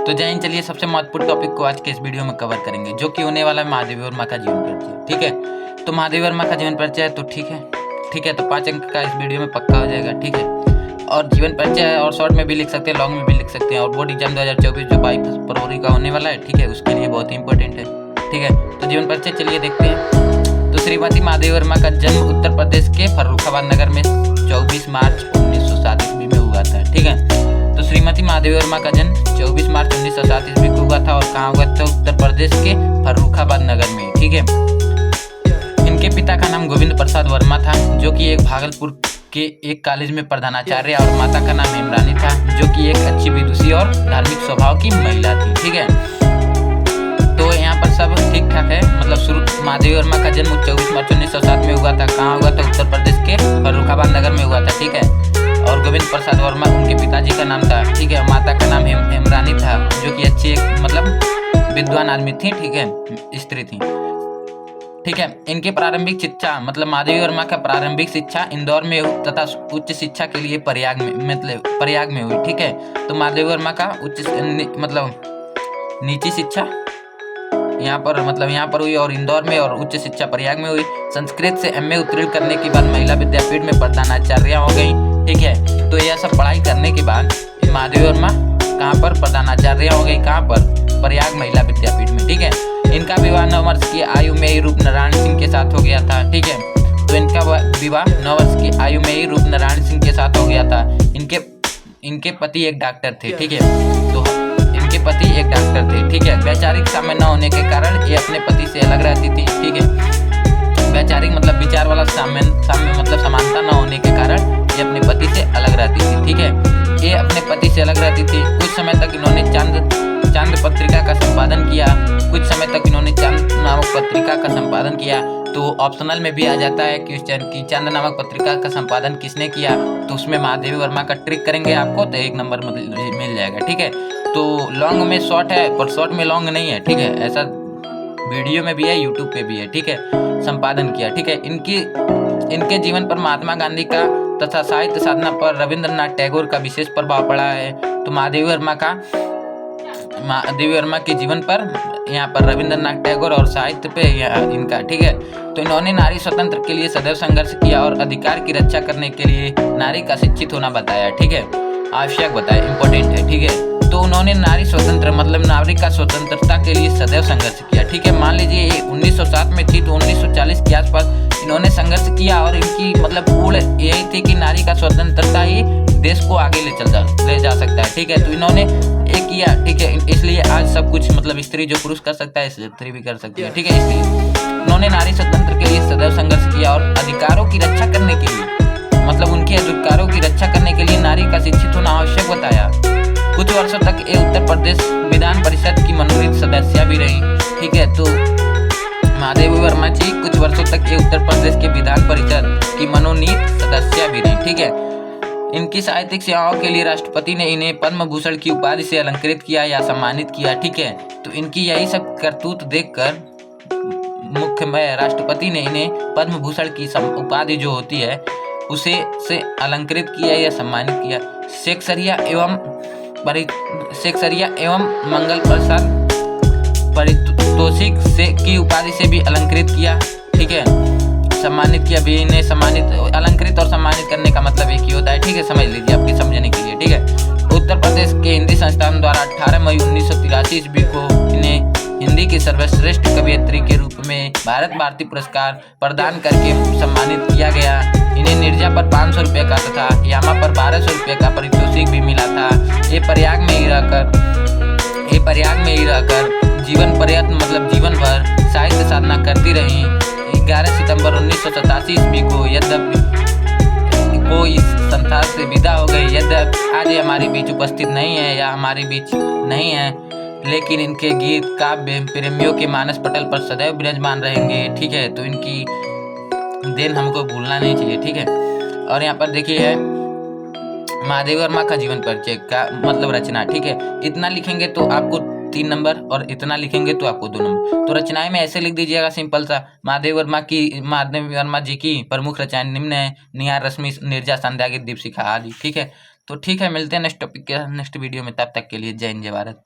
तो जय हिंद। चलिए सबसे महत्वपूर्ण टॉपिक को आज के इस वीडियो में कवर करेंगे, जो कि होने वाला है महादेवी वर्मा का जीवन परिचय। ठीक है, तो महादेवी वर्मा का जीवन परिचय है तो ठीक है तो 5 अंक का इस वीडियो में पक्का हो जाएगा। ठीक है, और जीवन परिचय है और शॉर्ट में भी लिख सकते हैं, लॉन्ग में भी लिख सकते हैं। और बोर्ड एग्जाम 2024 जो 22 फरवरी का होने वाला है, ठीक है, उसके लिए बहुत ही इंपॉर्टेंट है। ठीक है, तो जीवन परिचय चलिए देखते हैं। तो श्रीमती महादेवी वर्मा का जन्म उत्तर प्रदेश के फर्रुखाबाद नगर में 24 मार्च 1907 ईस्वी में हुआ था। ठीक है, तो श्रीमती महादेवी वर्मा का जन्म 24 मार्च 1907 ईस्वी को हुआ था और कहाँ हुआ था? उत्तर प्रदेश के फर्रुखाबाद नगर में। ठीक है, इनके पिता का नाम गोविंद प्रसाद वर्मा था, जो कि एक भागलपुर के एक कॉलेज में प्रधानाचार्य, और माता का नाम हेमरानी था, जो कि एक अच्छी विदुषी और धार्मिक स्वभाव की महिला थी। ठीक है, तो यहाँ पर सब ठीक ठाक है। मतलब शुरू महादेवी वर्मा का जन्म 24 मार्च 1907 में हुआ था। कहाँ हुआ था? उत्तर प्रदेश के फर्रुखाबाद नगर में हुआ था। ठीक है, और गोविंद प्रसाद वर्मा उनके पिताजी का नाम था। ठीक है, माता का नाम हेमरानी था, जो कि अच्छी एक मतलब विद्वान आदमी थी। ठीक है, स्त्री थी। ठीक है, इनके प्रारंभिक शिक्षा मतलब महादेवी वर्मा का प्रारंभिक शिक्षा इंदौर में तथा उच्च शिक्षा के लिए प्रयाग में हुई। ठीक है, तो महादेवी वर्मा का निजी शिक्षा यहाँ पर हुई और इंदौर में, और उच्च शिक्षा प्रयाग में हुई। संस्कृत से एमए उत्तीर्ण करने के बाद महिला विद्यापीठ में प्रधानाचार्य हो गई। ठीक है, तो यह सब पढ़ाई करने के बाद महादेवी वर्मा कहाँ पर प्रधानाचार्य हो गई? कहाँ पर? प्रयाग महिला विद्यापीठ में। ठीक है, इनका विवाह 9 वर्ष की आयु में ही रूपनारायण सिंह के साथ हो गया था। ठीक है, तो इनका विवाह 9 वर्ष की आयु में ही रूपनारायण सिंह के साथ हो गया था। इनके पति एक डॉक्टर थे। ठीक है, तो इनके पति एक डॉक्टर थे। ठीक है, वैचारिक साम्य न होने के कारण ये अपने पति से अलग रहती थी। ठीक है, वैचारिक मतलब विचार वाला साम्य मतलब समानता न होने के कारण ये अपने पति से अलग रहती थी। ठीक है, ये अपने पति से अलग रहती थी। कुछ समय तक इन्होंने चांद पत्रिका का संपादन किया। कुछ समय तक इन्होंने चांद नामक पत्रिका का संपादन किया। तो ऑप्शनल में भी आ जाता है क्वेश्चन कि चांद नामक पत्रिका का संपादन किसने किया, तो उसमें महादेवी वर्मा का ट्रिक करेंगे आपको तो 1 नंबर मिल जाएगा। ठीक है, तो लॉन्ग में शॉर्ट है पर शॉर्ट में लॉन्ग नहीं है। ठीक है, ऐसा वीडियो में भी है, यूट्यूब पे भी है। ठीक है, संपादन किया। ठीक है, इनके जीवन पर महात्मा गांधी का तथा साहित्य साधना पर रविंद्रनाथ टैगोर का विशेष प्रभाव पड़ा है। तो महादेवी वर्मा के जीवन पर यहाँ पर रविंद्रनाथ टैगोर और साहित्य पे इनका। ठीक है, तो इन्होंने नारी स्वतंत्र के लिए सदैव संघर्ष किया और अधिकार की रक्षा करने के लिए नारी का शिक्षित होना बताया। ठीक है, आवश्यक बताया, इंपॉर्टेंट है। ठीक है, तो उन्होंने नारी स्वतंत्र मतलब नागरिक का स्वतंत्रता के लिए सदैव संघर्ष किया। ठीक है, मान लीजिए 1907 में थी तो 1940 के आसपास इन्होंने संघर्ष किया और इनकी मतलब पूर्ण यही थी कि नारी का स्वतंत्रता ही देश को आगे ले जा सकता है। ठीक है, तो इन्होंने एक किया। ठीक है, इसलिए आज सब कुछ मतलब स्त्री जो पुरुष कर सकता है स्त्री भी कर सकती है। ठीक है, इसलिए उन्होंने नारी स्वतंत्र के लिए सदैव संघर्ष किया और अधिकारों की रक्षा करने के लिए मतलब उनके अधिकारों की रक्षा करने के लिए नारी का शिक्षित होना आवश्यक बताया। कुछ वर्षों तक ये उत्तर प्रदेश विधान परिषद की मनोनीत सदस्य भी रही। ठीक है, तो महादेवी वर्मा जी कुछ वर्षों तक ये उत्तर प्रदेश के विधान परिषद की मनोनीत सदस्य भी रही। ठीक है, इनकी साहित्यिक सेवाओं के लिए राष्ट्रपति ने इन्हें पद्म भूषण की उपाधि से अलंकृत किया या सम्मानित किया। ठीक है, तो इनकी यही सब करतूत देखकर राष्ट्रपति ने इन्हें पद्म भूषण की उपाधि जो होती है उसे से अलंकृत किया या सम्मानित किया। शेक्सपियर एवं मंगल प्रसाद पारितोषिक की उपाधि से भी अलंकृत किया। ठीक है, सम्मानित किया भी इन्हें। अलंकृत और सम्मानित करने का मतलब एक ही होता है। ठीक है, समझ लीजिए आपके समझने के लिए। ठीक है, उत्तर प्रदेश के हिंदी संस्थान द्वारा 18 मई 1983 ईस्वी को इन्हें हिंदी की सर्वश्रेष्ठ कवयित्री के रूप में भारत भारती पुरस्कार प्रदान करके सम्मानित किया गया। इन्हें निर्जा पर 500 रुपये का तथा यामा पर 1200 रुपये का पारितोषिक भी मिला था। ये प्रयाग में ही रहकर जीवन भर साहित्य साधना करती रही। 11 सितंबर 1987 ईस्वी को इस संसार से विदा हो गई। यद्यपि आज ये हमारे बीच उपस्थित नहीं है या हमारे बीच नहीं है, लेकिन इनके गीत काव्य प्रेमियों के मानस पटल पर सदैव विराजमान रहेंगे। ठीक है, तो इनकी देन हमको भूलना नहीं चाहिए। ठीक है, और यहाँ पर देखिए है महादेवी वर्मा का जीवन परिचय का मतलब रचना। ठीक है, इतना लिखेंगे तो आपको 3 नंबर और इतना लिखेंगे तो आपको 2 नंबर। तो रचनाएं में ऐसे लिख दीजिएगा सिंपल सा। महादेवी वर्मा जी की प्रमुख रचनाएं निम्न है: निहार रश्मि, निर्जा, संध्या गीत, दीपशिखा आदि। ठीक है, तो ठीक है, मिलते हैं नेक्स्ट टॉपिक के नेक्स्ट वीडियो में। तब तक के लिए जय हिंद, जय भारत।